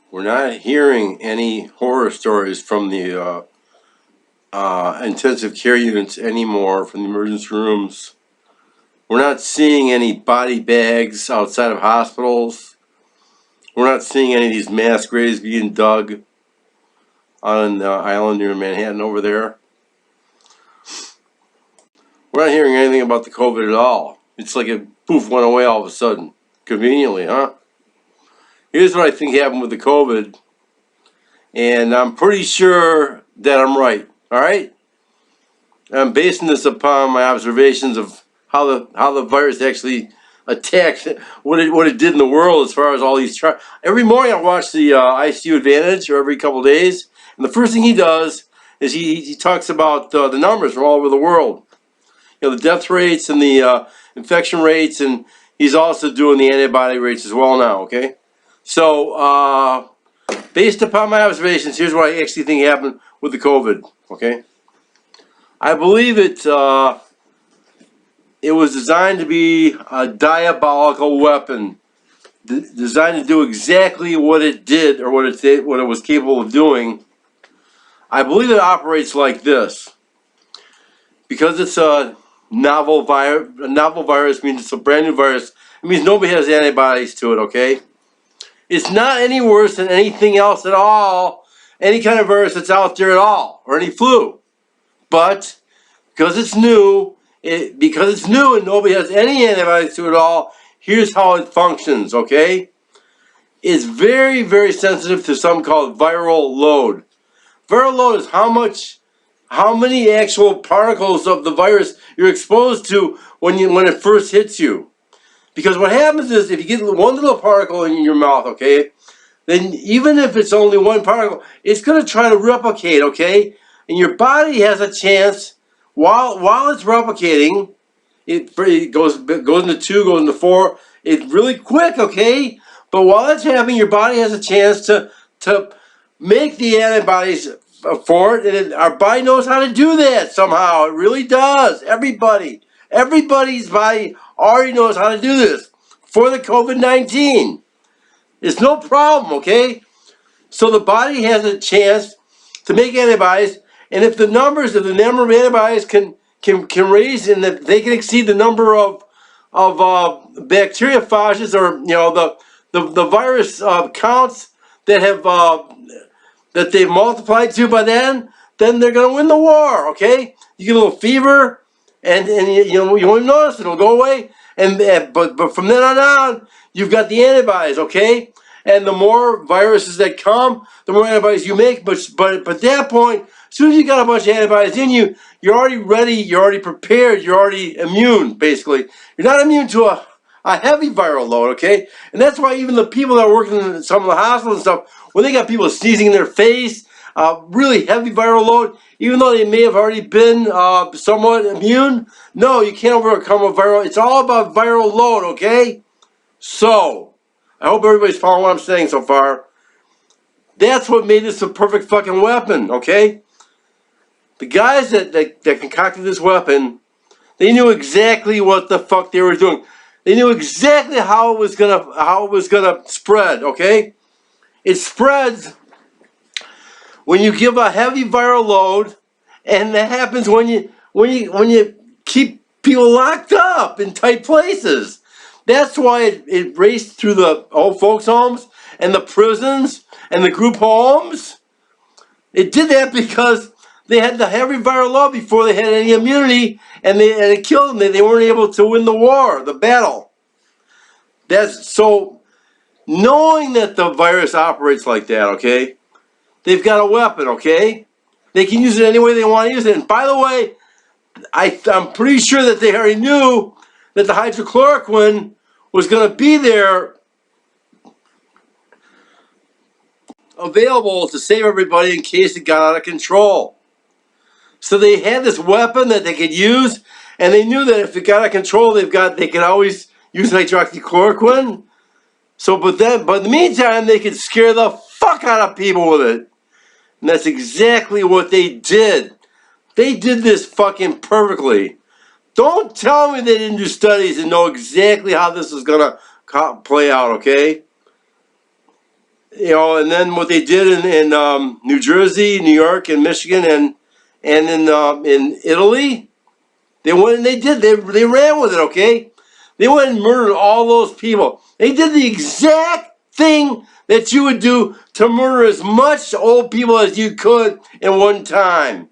We're not hearing any horror stories from the intensive care units anymore, from the emergency rooms. We're not seeing any body bags outside of hospitals. We're not seeing any of these mass graves being dug on the island near Manhattan over there. We're not hearing anything about the COVID at all. It's like it poof went away all of a sudden. Conveniently, huh? Here's what I think happened with the COVID, and I'm pretty sure that I'm right. All right, I'm basing this upon my observations of how the virus actually attacked what it did in the world as far as all these trials. Every morning I watch the ICU Advantage, or every couple of days, and the first thing he does is he talks about the numbers from all over the world. You know, the death rates and the infection rates, and he's also doing the antibody rates as well now. Okay, so based upon my observations, here's what I actually think happened with the COVID. Okay, I believe it was designed to be a diabolical weapon, designed to do exactly what it did, or what it was capable of doing. I believe it operates like this. Because it's a novel virus means it's a brand new virus. It means nobody has antibodies to it, okay? It's not any worse than anything else at all, any kind of virus that's out there at all, or any flu. But because it's new, and nobody has any antibodies to it at all, here's how it functions, okay? It's very, very sensitive to something called viral load. Viral load is how many actual particles of the virus you're exposed to when it first hits you. Because what happens is, if you get one little particle in your mouth, okay, then even if it's only one particle, it's going to try to replicate, okay? And your body has a chance, while it's replicating, it goes into 2, goes into 4, it's really quick, okay? But while that's happening, your body has a chance to make the antibodies for it, and our body knows how to do that somehow. It really does. Everybody's body already knows how to do this for the COVID-19. It's no problem, okay? So the body has a chance to make antibodies, and if the number of antibodies can raise, and if they can exceed the number of bacteriophages, or the virus counts that have that they've multiplied to by then they're going to win the war, okay? You get a little fever, and you won't even notice it. It'll go away, but from then on, you've got the antibodies, okay? And the more viruses that come, the more antibodies you make. But at that point, as soon as you got a bunch of antibodies in you, you're already ready, you're already prepared, you're already immune, basically. You're not immune to a heavy viral load, okay? And that's why even the people that are working in some of the hospitals and stuff, when they got people sneezing in their face, really heavy viral load, even though they may have already been somewhat immune, no, you can't overcome a viral. It's all about viral load, okay? So, I hope everybody's following what I'm saying so far. That's what made this a perfect fucking weapon, okay? The guys that concocted this weapon, they knew exactly what the fuck they were doing. They knew exactly how it was gonna spread, okay? It spreads when you give a heavy viral load, and that happens when you keep people locked up in tight places. That's why it raced through the old folks' homes and the prisons and the group homes. It did that because they had the heavy viral load before they had any immunity, and it killed them. They weren't able to win the war, the battle. That's so. Knowing that the virus operates like that, okay, they've got a weapon, okay? They can use it any way they want to use it. And by the way, I'm pretty sure that they already knew that the hydrochloroquine was going to be there available to save everybody in case it got out of control. So they had this weapon that they could use, and they knew that if it got out of control, they could always use hydroxychloroquine. So, but in the meantime, they could scare the fuck out of people with it. And that's exactly what they did. They did this fucking perfectly. Don't tell me they didn't do studies and know exactly how this is going to play out, okay? You know, and then what they did in New Jersey, New York, and Michigan, and in Italy, they went and they ran with it. Okay, they went and murdered all those people. They did the exact thing that you would do to murder as much old people as you could in one time.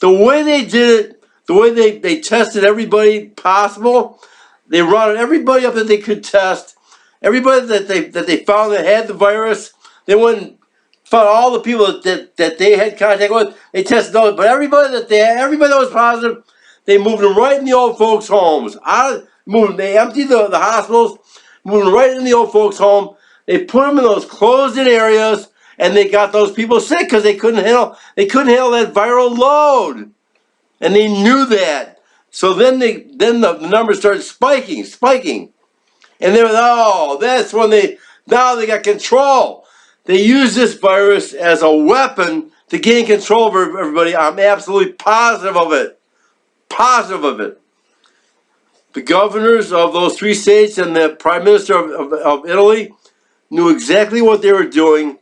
The way they did it, the way they tested everybody possible, they rounded everybody up that they could test. Everybody that they found that had the virus, they went and found all the people that they had contact with. They tested those, but everybody that was positive, they moved them right in the old folks' homes. They emptied the hospitals, moved them right in the old folks' home. They put them in those closed-in areas, and they got those people sick because they couldn't handle that viral load, and they knew that. So then the numbers started spiking. And they were, that's when now they got control. They use this virus as a weapon to gain control over everybody. I'm absolutely positive of it. Positive of it. The governors of those 3 states and the prime minister of Italy knew exactly what they were doing.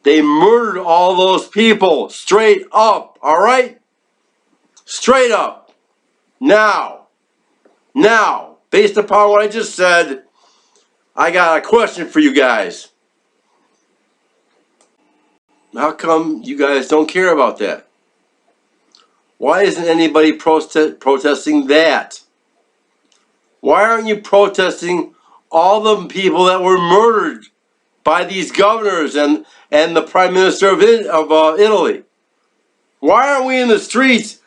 They murdered all those people straight up, all right? Straight up. Now, based upon what I just said, I got a question for you guys. How come you guys don't care about that? Why isn't anybody protesting that? Why aren't you protesting all the people that were murdered by these governors and the prime minister of Italy? Why aren't we in the streets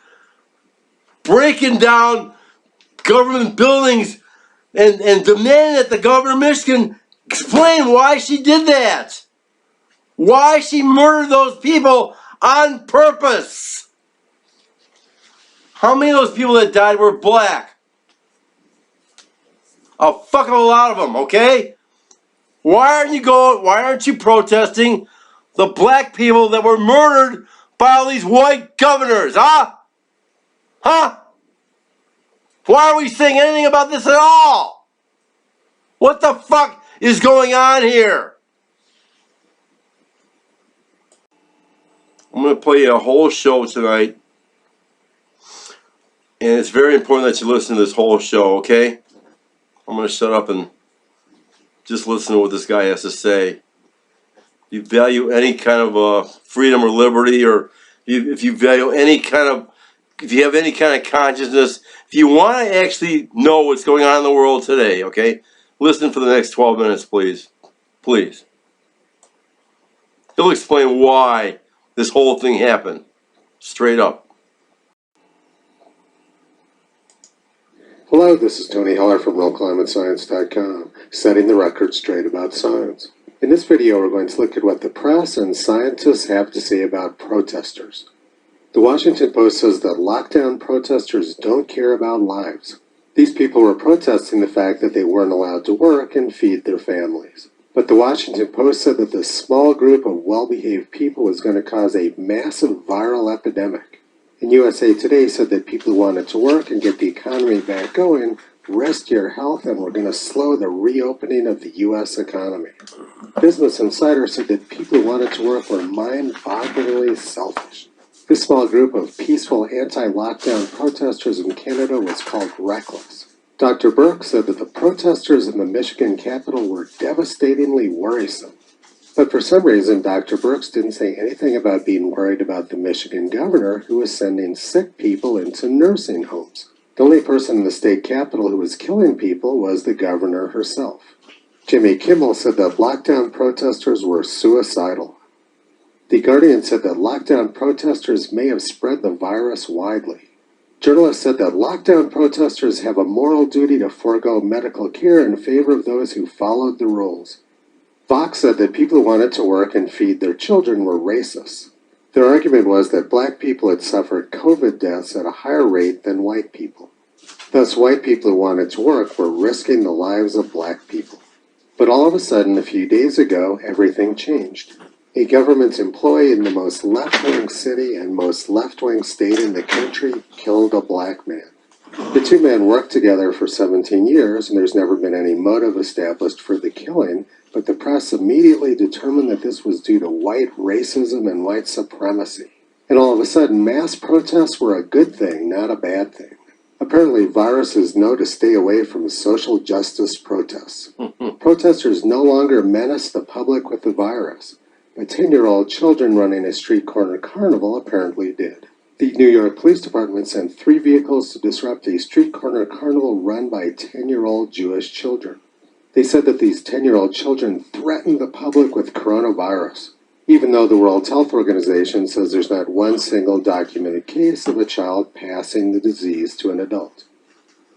breaking down government buildings and demanding that the governor of Michigan explain why she did that? Why she murdered those people on purpose? How many of those people that died were black? A fuck of a lot of them, okay? Why aren't you protesting the black people that were murdered by all these white governors, huh? Huh? Why are we saying anything about this at all? What the fuck is going on here? I'm going to play you a whole show tonight. And it's very important that you listen to this whole show, okay? I'm going to shut up and just listen to what this guy has to say. If you value any kind of freedom or liberty, or if you value if you have any kind of consciousness, if you want to actually know what's going on in the world today, okay? Listen for the next 12 minutes, please. Please. He'll explain why this whole thing happened. Straight up. Hello, this is Tony Heller from RealClimateScience.com, setting the record straight about science. In this video, we're going to look at what the press and scientists have to say about protesters. The Washington Post says that lockdown protesters don't care about lives. These people were protesting the fact that they weren't allowed to work and feed their families. But the Washington Post said that this small group of well-behaved people was going to cause a massive viral epidemic. And USA Today said that people who wanted to work and get the economy back going risked your health and were going to slow the reopening of the U.S. economy. Business Insider said that people who wanted to work were mind-bogglingly selfish. This small group of peaceful anti-lockdown protesters in Canada was called reckless. Dr. Burke said that the protesters in the Michigan Capitol were devastatingly worrisome. But for some reason, Dr. Brooks didn't say anything about being worried about the Michigan governor who was sending sick people into nursing homes. The only person in the state capitol who was killing people was the governor herself. Jimmy Kimmel said that lockdown protesters were suicidal. The Guardian said that lockdown protesters may have spread the virus widely. Journalists said that lockdown protesters have a moral duty to forego medical care in favor of those who followed the rules. Fox said that people who wanted to work and feed their children were racist. Their argument was that black people had suffered COVID deaths at a higher rate than white people. Thus, white people who wanted to work were risking the lives of black people. But all of a sudden, a few days ago, everything changed. A government employee in the most left-wing city and most left-wing state in the country killed a black man. The two men worked together for 17 years, and there's never been any motive established for the killing, but the press immediately determined that this was due to white racism and white supremacy. And all of a sudden, mass protests were a good thing, not a bad thing. Apparently, viruses know to stay away from social justice protests. Protesters no longer menace the public with the virus, but 10-year-old children running a street corner carnival apparently did. The New York Police Department sent 3 vehicles to disrupt a street corner carnival run by 10-year-old Jewish children. They said that these 10-year-old children threatened the public with coronavirus, even though the World Health Organization says there's not one single documented case of a child passing the disease to an adult.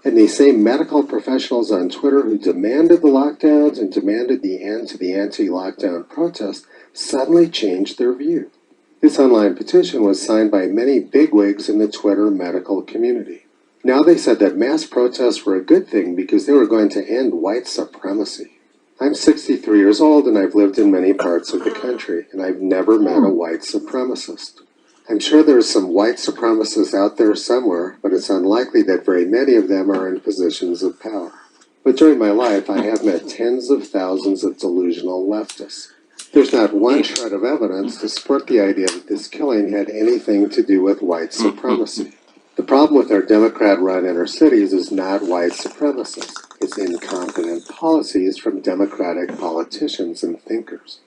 And these same medical professionals on Twitter who demanded the lockdowns and demanded the end to the anti-lockdown protests suddenly changed their view. This online petition was signed by many bigwigs in the Twitter medical community. Now they said that mass protests were a good thing because they were going to end white supremacy. I'm 63 years old and I've lived in many parts of the country, and I've never met a white supremacist. I'm sure there's some white supremacists out there somewhere, but it's unlikely that very many of them are in positions of power. But during my life, I have met tens of thousands of delusional leftists. There's not one shred of evidence to support the idea that this killing had anything to do with white supremacy. The problem with our Democrat-run inner cities is not white supremacists. It's incompetent policies from Democratic politicians and thinkers.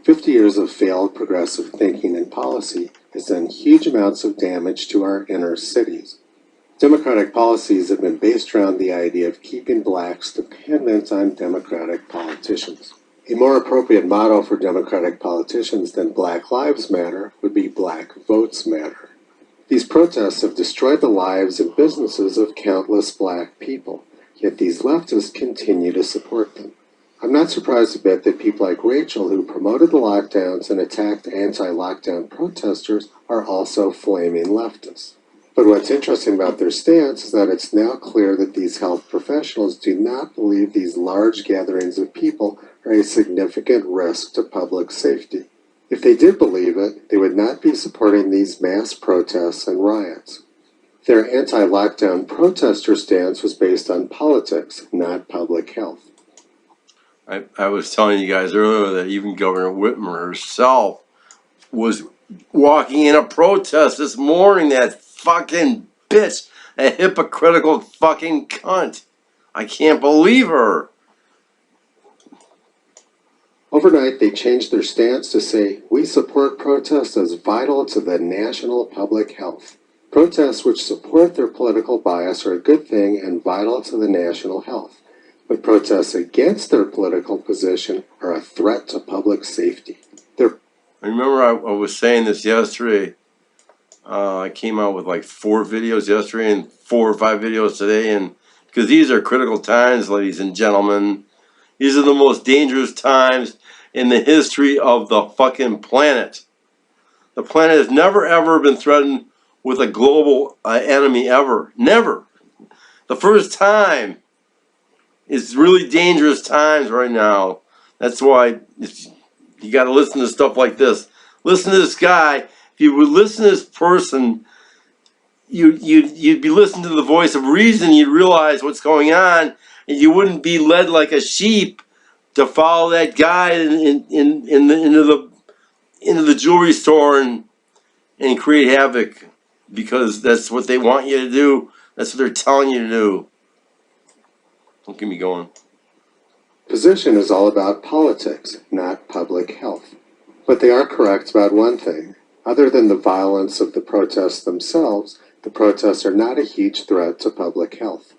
50 years of failed progressive thinking and policy has done huge amounts of damage to our inner cities. Democratic policies have been based around the idea of keeping blacks dependent on Democratic politicians. A more appropriate motto for Democratic politicians than Black Lives Matter would be Black Votes Matter. These protests have destroyed the lives and businesses of countless black people, yet these leftists continue to support them. I'm not surprised a bit that people like Rachel, who promoted the lockdowns and attacked anti-lockdown protesters, are also flaming leftists. But what's interesting about their stance is that it's now clear that these health professionals do not believe these large gatherings of people are a significant risk to public safety. If they did believe it, they would not be supporting these mass protests and riots. Their anti-lockdown protester stance was based on politics, not public health. I was telling you guys earlier that even Governor Whitmer herself was walking in a protest this morning. That fucking bitch, a hypocritical fucking cunt. I can't believe her. Overnight, they changed their stance to say, "We support protests as vital to the national public health." Protests which support their political bias are a good thing and vital to the national health. But protests against their political position are a threat to public safety. I remember I was saying this yesterday. I came out with like 4 videos yesterday and 4 or 5 videos today, and because these are critical times, ladies and gentlemen. These are the most dangerous times in the history of the fucking planet. The planet has never ever been threatened with a global enemy ever. Never. The first time. It's really dangerous times right now. That's why you got to listen to stuff like this. Listen to this guy. If you would listen to this person, you'd be listening to the voice of reason. You'd realize what's going on, and you wouldn't be led like a sheep to follow that guy into the jewelry store and create havoc, because that's what they want you to do. That's what they're telling you to do. Don't get me going. Position is all about politics, not public health. But they are correct about one thing. Other than the violence of the protests themselves, the protests are not a huge threat to public health.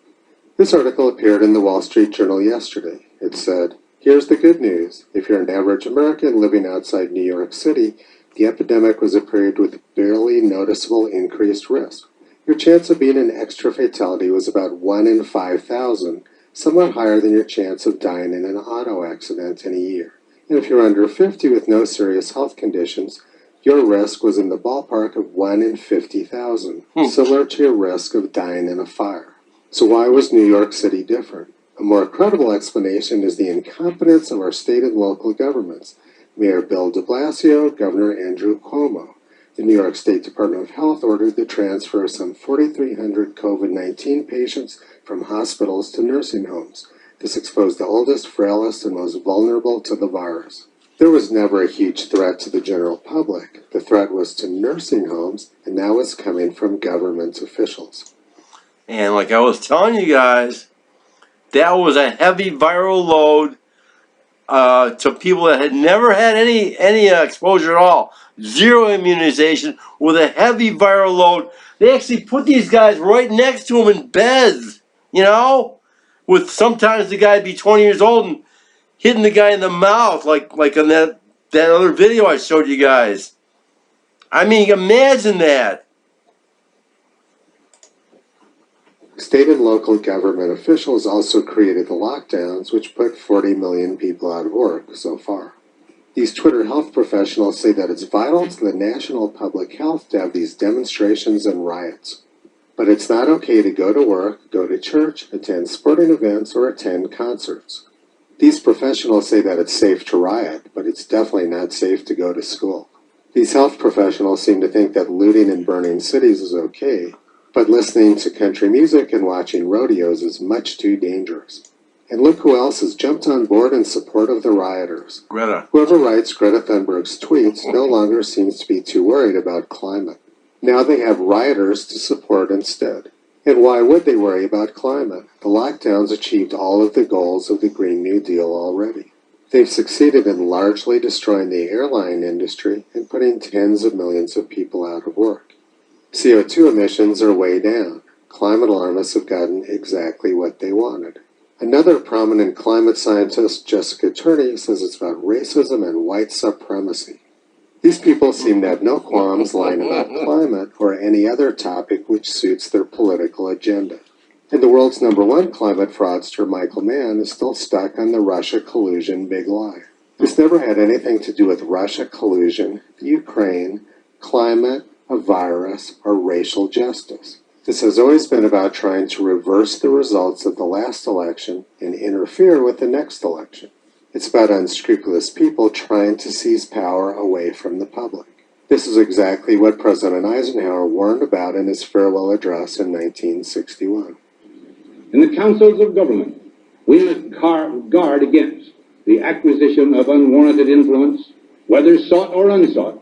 This article appeared in the Wall Street Journal yesterday. It said, "Here's the good news. If you're an average American living outside New York City, the epidemic was a period with barely noticeable increased risk. Your chance of being an extra fatality was about 1 in 5,000, somewhat higher than your chance of dying in an auto accident in a year. And if you're under 50 with no serious health conditions, your risk was in the ballpark of 1 in 50,000, similar to your risk of dying in a fire." So why was New York City different? A more credible explanation is the incompetence of our state and local governments. Mayor Bill de Blasio, Governor Andrew Cuomo. The New York State Department of Health ordered the transfer of some 4,300 COVID-19 patients from hospitals to nursing homes. This exposed the oldest, frailest, and most vulnerable to the virus. There was never a huge threat to the general public. The threat was to nursing homes, and that was coming from government officials. And like I was telling you guys, that was a heavy viral load to people that had never had any exposure at all. Zero immunization with a heavy viral load. They actually put these guys right next to them in beds, you know, with sometimes the guy be 20 years old and hitting the guy in the mouth like on that other video I showed you guys. I mean, imagine that. State and local government officials also created the lockdowns, which put 40 million people out of work so far. These Twitter health professionals say that it's vital to the national public health to have these demonstrations and riots. But it's not okay to go to work, go to church, attend sporting events, or attend concerts. These professionals say that it's safe to riot, but it's definitely not safe to go to school. These health professionals seem to think that looting and burning cities is okay, but listening to country music and watching rodeos is much too dangerous. And look who else has jumped on board in support of the rioters. Greta. Whoever writes Greta Thunberg's tweets no longer seems to be too worried about climate. Now they have rioters to support instead. And why would they worry about climate? The lockdowns achieved all of the goals of the Green New Deal already. They've succeeded in largely destroying the airline industry and putting tens of millions of people out of work. CO2 emissions are way down. Climate alarmists have gotten exactly what they wanted. Another prominent climate scientist, Jessica Turney, says it's about racism and white supremacy. These people seem to have no qualms lying about climate or any other topic which suits their political agenda. And the world's #1 climate fraudster, Michael Mann, is still stuck on the Russia collusion big lie. This never had anything to do with Russia collusion, Ukraine, climate, a virus, or racial justice. This has always been about trying to reverse the results of the last election and interfere with the next election. It's about unscrupulous people trying to seize power away from the public. This is exactly what President Eisenhower warned about in his farewell address in 1961. In the councils of government, we must guard against the acquisition of unwarranted influence, whether sought or unsought,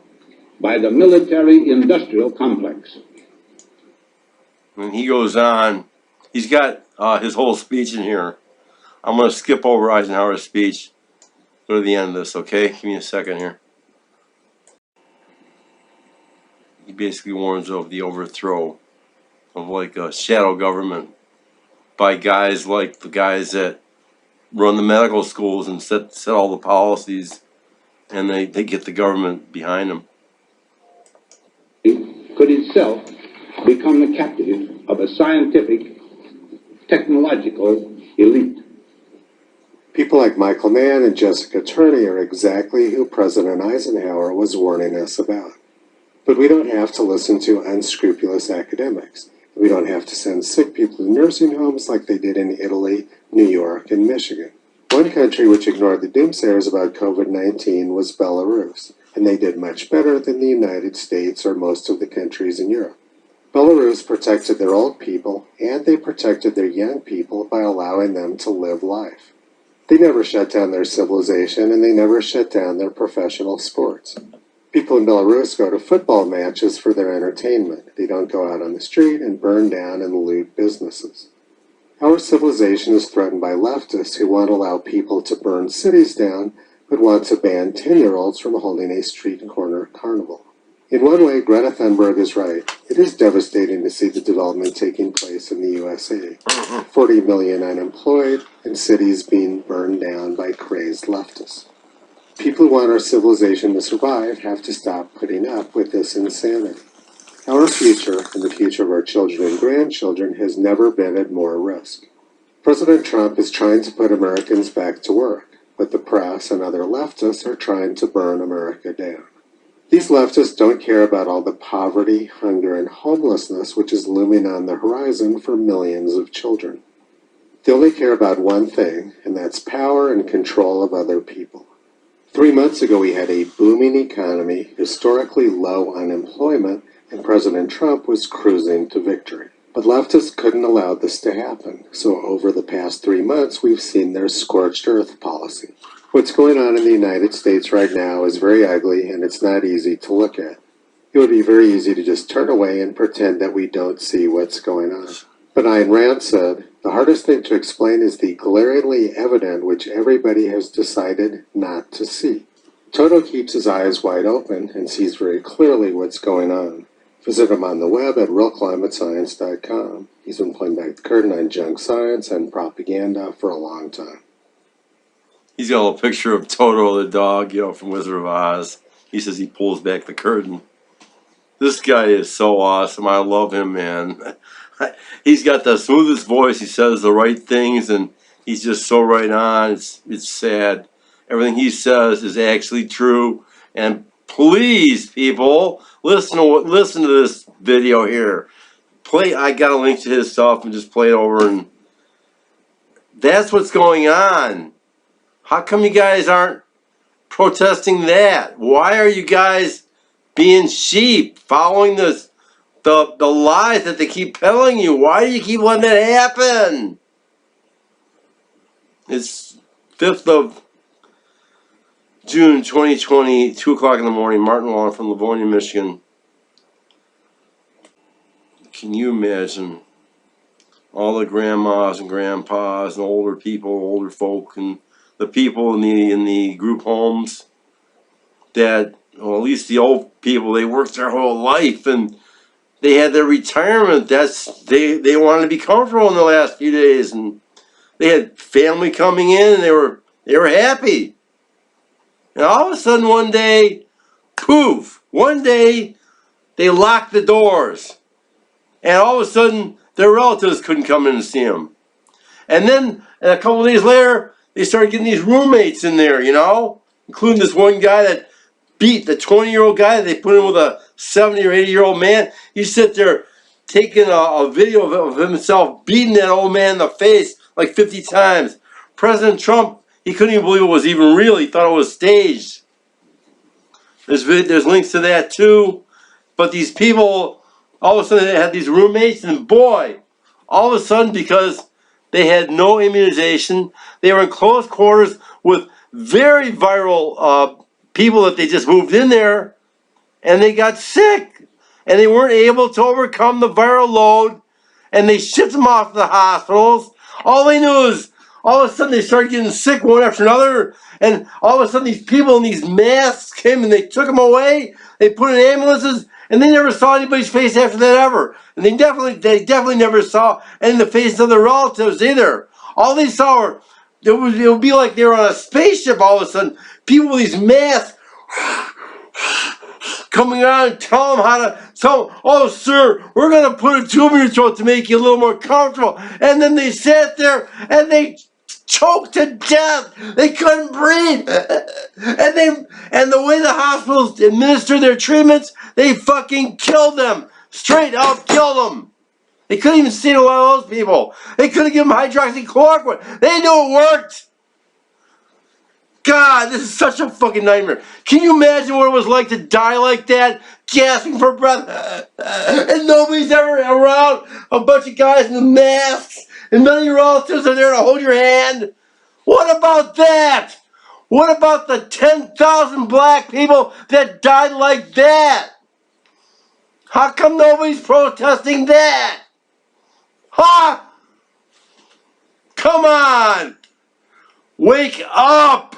by the military-industrial complex. When he goes on, he's got his whole speech in here. I'm going to skip over Eisenhower's speech. Go to the end of this, okay? Give me a second here. He basically warns of the overthrow of like a shadow government by guys like the guys that run the medical schools and set all the policies, and they get the government behind them. Could itself become the captive of a scientific, technological elite. People like Michael Mann and Jessica Turney are exactly who President Eisenhower was warning us about. But we don't have to listen to unscrupulous academics. We don't have to send sick people to nursing homes like they did in Italy, New York, and Michigan. One country which ignored the doomsayers about COVID-19 was Belarus, and they did much better than the United States or most of the countries in Europe. Belarus protected their old people, and they protected their young people by allowing them to live life. They never shut down their civilization, and they never shut down their professional sports. People in Belarus go to football matches for their entertainment. They don't go out on the street and burn down and loot businesses. Our civilization is threatened by leftists who won't allow people to burn cities down, but want to ban 10-year-olds from holding a street corner carnival. In one way, Greta Thunberg is right. It is devastating to see the development taking place in the USA. 40 million unemployed and cities being burned down by crazed leftists. People who want our civilization to survive have to stop putting up with this insanity. Our future, and the future of our children and grandchildren, has never been at more risk. President Trump is trying to put Americans back to work, but the press and other leftists are trying to burn America down. These leftists don't care about all the poverty, hunger, and homelessness which is looming on the horizon for millions of children. They only care about one thing, and that's power and control of other people. 3 months ago, we had a booming economy, historically low unemployment, and President Trump was cruising to victory. But leftists couldn't allow this to happen, so over the past 3 months, we've seen their scorched earth policy. What's going on in the United States right now is very ugly, and it's not easy to look at. It would be very easy to just turn away and pretend that we don't see what's going on. But Ayn Rand said, the hardest thing to explain is the glaringly evident which everybody has decided not to see. Toto keeps his eyes wide open and sees very clearly what's going on. Visit him on the web at realclimatescience.com. He's been pulling back the curtain on junk science and propaganda for a long time. He's got a little picture of Toto the dog, from Wizard of Oz. He says he pulls back the curtain. This guy is so awesome. I love him, man. He's got the smoothest voice. He says the right things, and he's just so right on. It's sad. Everything he says is actually true. And please, people, listen to this video here. I got a link to his stuff and just play it over. And that's what's going on. How come you guys aren't protesting that? Why are you guys being sheep, following the lies that they keep telling you? Why do you keep letting that happen? It's 5th of June 2020, 2 o'clock in the morning. Martin Lawn from Livonia, Michigan. Can you imagine all the grandmas and grandpas and older people, older folk, and the people in the group homes that, well, at least the old people, they worked their whole life and they had their retirement. They wanted to be comfortable in the last few days, and they had family coming in, and they were happy. And all of a sudden, one day, poof! One day, they locked the doors, and all of a sudden, their relatives couldn't come in and see them. And then, a couple of days later, they started getting these roommates in there, including this one guy that beat the 20-year-old guy that they put in with a 70 or 80-year-old man. He sit there taking a video of himself beating that old man in the face like 50 times. President Trump, he couldn't even believe it was even real. He thought it was staged. There's links to that too. But these people, all of a sudden they had these roommates, and boy, all of a sudden, because they had no immunization, they were in close quarters with very viral people that they just moved in there, and they got sick, and they weren't able to overcome the viral load, and they shipped them off to the hospitals. All they knew is all of a sudden they started getting sick one after another, and all of a sudden these people in these masks came and they took them away. They put in ambulances, and they never saw anybody's face after that ever. And they definitely never saw any of the faces of their relatives either. All they saw were, it would be like they were on a spaceship all of a sudden. People with these masks coming on and tell them, oh sir, we're going to put a tube in your throat to make you a little more comfortable. And then they sat there and they choked to death. They couldn't breathe. And the way the hospitals administered their treatments, they fucking killed them. Straight up killed them. They couldn't even see a lot of those people. They couldn't give them hydroxychloroquine. They knew it worked. God, this is such a fucking nightmare. Can you imagine what it was like to die like that, gasping for breath, and nobody's ever around, a bunch of guys in the masks, and none of your relatives are there to hold your hand? What about that? What about the 10,000 black people that died like that? How come nobody's protesting that? Huh? Come on! Wake up!